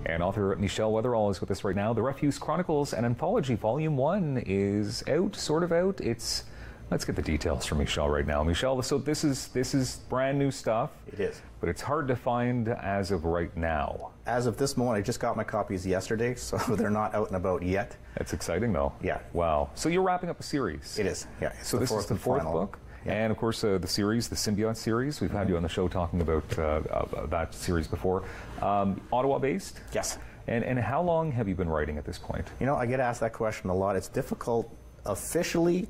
And author Michel Weatherall is with us right now. The Refuse Chronicles, an anthology, Volume 1 is out, sort of out. Let's get the details from Michel right now. Michel, so this is brand new stuff. It is. But it's hard to find as of right now. As of this moment, I just got my copies yesterday, so they're not out and about yet. That's exciting, though. Yeah. Wow. So you're wrapping up a series. It is, yeah. So this is the fourth book? Yeah. And of course, the series, the Symbiote-Series. We've had you on the show talking about that series before. Ottawa-based? Yes. And how long have you been writing at this point? You know, I get asked that question a lot. It's difficult officially,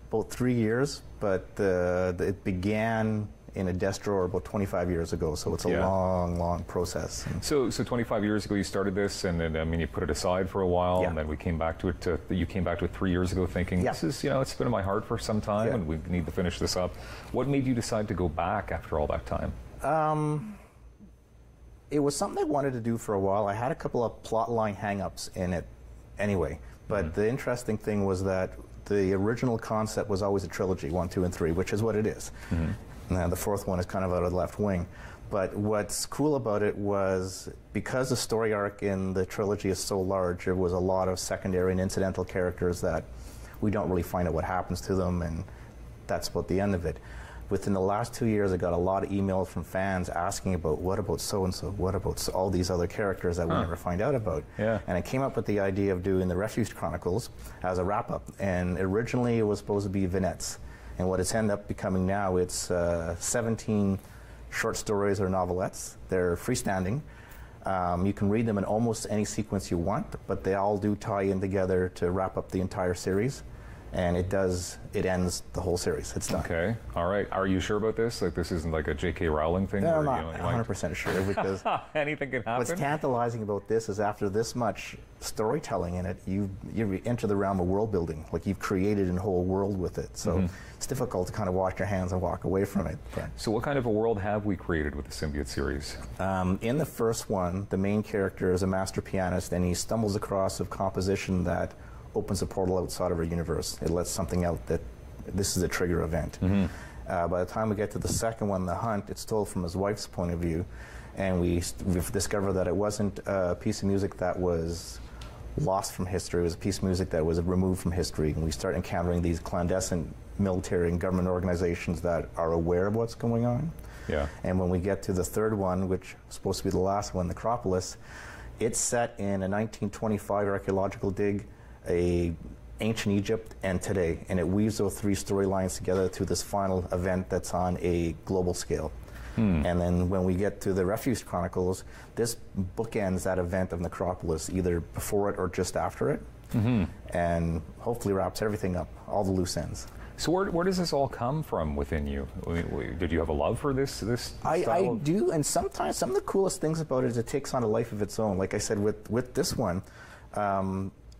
about 3 years, but it began in a desk drawer about 25 years ago, so it's a long process. So 25 years ago you started this, and then, I mean, you put it aside for a while, and then we came back to it. You came back to it 3 years ago thinking, this is, it's been in my heart for some time, and we need to finish this up. What made you decide to go back after all that time? It was something I wanted to do for a while. I had a couple of plotline hang-ups in it anyway, but the interesting thing was that the original concept was always a trilogy, 1, 2, and 3, which is what it is. Now, the fourth one is kind of out of the left wing. But what's cool about it was, because the story arc in the trilogy is so large, there was a lot of secondary and incidental characters that we don't really find out what happens to them, and that's about the end of it. Within the last 2 years, I got a lot of emails from fans asking about, what about so-and-so, what about all these other characters that we never find out about. And I came up with the idea of doing the Refuse Chronicles as a wrap-up, and originally it was supposed to be vignettes. And what it's ended up becoming now, it's 17 short stories or novelettes. They're freestanding. You can read them in almost any sequence you want, but they all do tie in together to wrap up the entire series. And it ends the whole series. It's done. Okay, all right. Are you sure about this? Like, this isn't like a J.K. Rowling thing? No, I'm not 100% sure, because anything can happen. What's tantalizing about this is, after this much storytelling in it, you enter the realm of world building. Like, you've created a whole world with it. So it's difficult to kind of wash your hands and walk away from it. But. So what kind of a world have we created with the Symbiote-Series? In the first one, the main character is a master pianist, and he stumbles across a composition that opens a portal outside of our universe. It lets something out that this is a trigger event. By the time we get to the second one, The Hunt, it's told from his wife's point of view, and we've discovered that it wasn't a piece of music that was lost from history. It was a piece of music that was removed from history, and we start encountering these clandestine military and government organizations that are aware of what's going on. And when we get to the third one, which is supposed to be the last one, Necropolis, it's set in a 1925 archaeological dig, ancient Egypt and today, and it weaves those three storylines together to this final event that's on a global scale. And then when we get to the Refuse Chronicles, this bookends that event of Necropolis, either before it or just after it, and hopefully wraps everything up, all the loose ends. So where does this all come from within you? Did you have a love for this style? I do, and sometimes some of the coolest things about it is it takes on a life of its own. Like I said, with this one,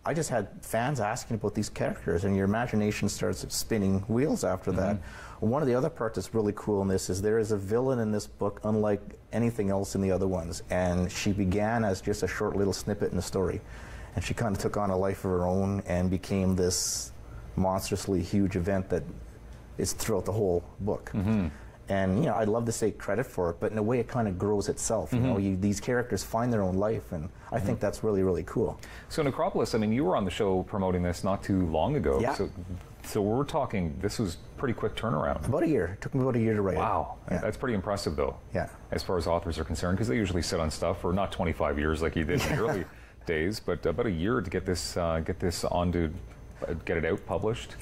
I just had fans asking about these characters, and your imagination starts spinning wheels after that. One of the other parts that's really cool in this is there is a villain in this book unlike anything else in the other ones, and she began as just a short little snippet in the story, and she kind of took on a life of her own and became this monstrously huge event that is throughout the whole book. And I'd love to say credit for it, but in a way it kind of grows itself. You know, these characters find their own life, and I think that's really, really cool. So Necropolis, I mean, you were on the show promoting this not too long ago. So we're talking, this was pretty quick turnaround. About a year. It took me about a year to write it. Wow. That's pretty impressive, though. As far as authors are concerned, because they usually sit on stuff for not 25 years like you did in the early days, but about a year to get this onto... get it out, published.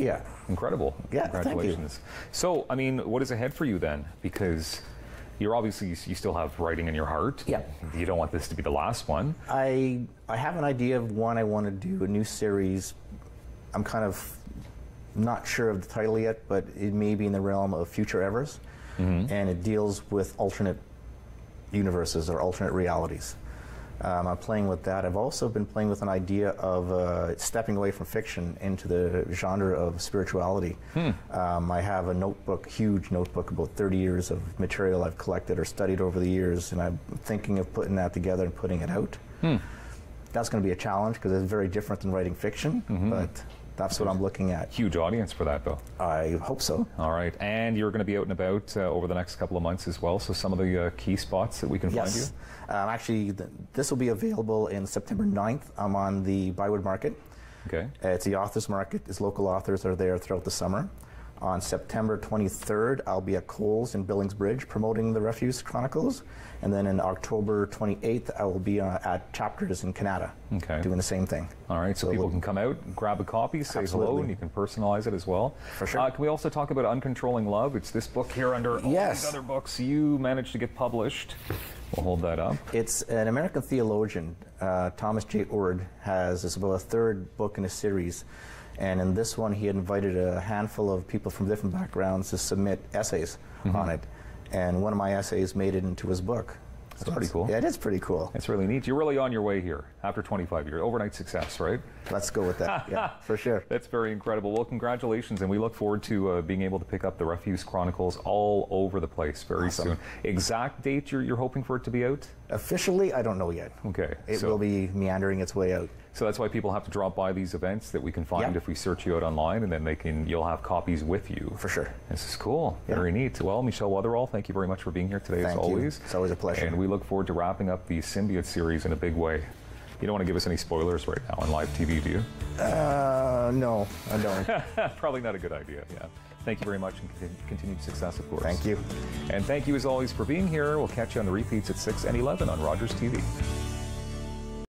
Incredible. Congratulations. Thank you. So, I mean, what is ahead for you then? Because you're obviously, you still have writing in your heart. You don't want this to be the last one. I have an idea of one. I want to do a new series. I'm kind of not sure of the title yet, but it may be in the realm of Future Evers. And it deals with alternate universes or alternate realities. I'm playing with that. I've also been playing with an idea of stepping away from fiction into the genre of spirituality. I have a notebook, huge notebook, about 30 years of material I've collected or studied over the years, and I'm thinking of putting that together and putting it out. That's going to be a challenge because it's very different than writing fiction, but That's what I'm looking at. Huge audience for that, though. I hope so. All right. And you're going to be out and about over the next couple of months as well. So some of the key spots that we can find you? Actually, this will be available in September 9th. I'm on the Bywood Market. Okay. It's the authors market. Its local authors are there throughout the summer. On September 23rd, I'll be at Coles in Billings Bridge promoting the Refuse Chronicles. And then in October 28th, I will be at Chapters in Canada, doing the same thing. All right, so people can come out, grab a copy, say hello, and you can personalize it as well. For sure. Can we also talk about Uncontrolling Love? It's this book here under all these other books you managed to get published. We'll hold that up. It's an American theologian, Thomas J. Oord, it's about a third book in a series. And in this one, he had invited a handful of people from different backgrounds to submit essays on it. And one of my essays made it into his book. That's pretty cool. Yeah, it is pretty cool. It's really neat. You're really on your way here after 25 years. Overnight success, right? Let's go with that. Yeah, for sure. That's very incredible. Well, congratulations, and we look forward to being able to pick up the Refuse Chronicles all over the place very soon. Exact date you're hoping for it to be out? Officially, I don't know yet. Okay. It will be meandering its way out. So that's why people have to drop by these events that we can find if we search you out online, and then you'll have copies with you. For sure. This is cool. Very neat. Well, Michel Weatherall, thank you very much for being here today as always. It's always a pleasure. And we look forward to wrapping up the Symbiote-Series in a big way. You don't want to give us any spoilers right now on live TV, do you? No, I don't. Probably not a good idea, yeah. Thank you very much, and continued success, of course. Thank you. And thank you, as always, for being here. We'll catch you on the repeats at 6 and 11 on Rogers TV.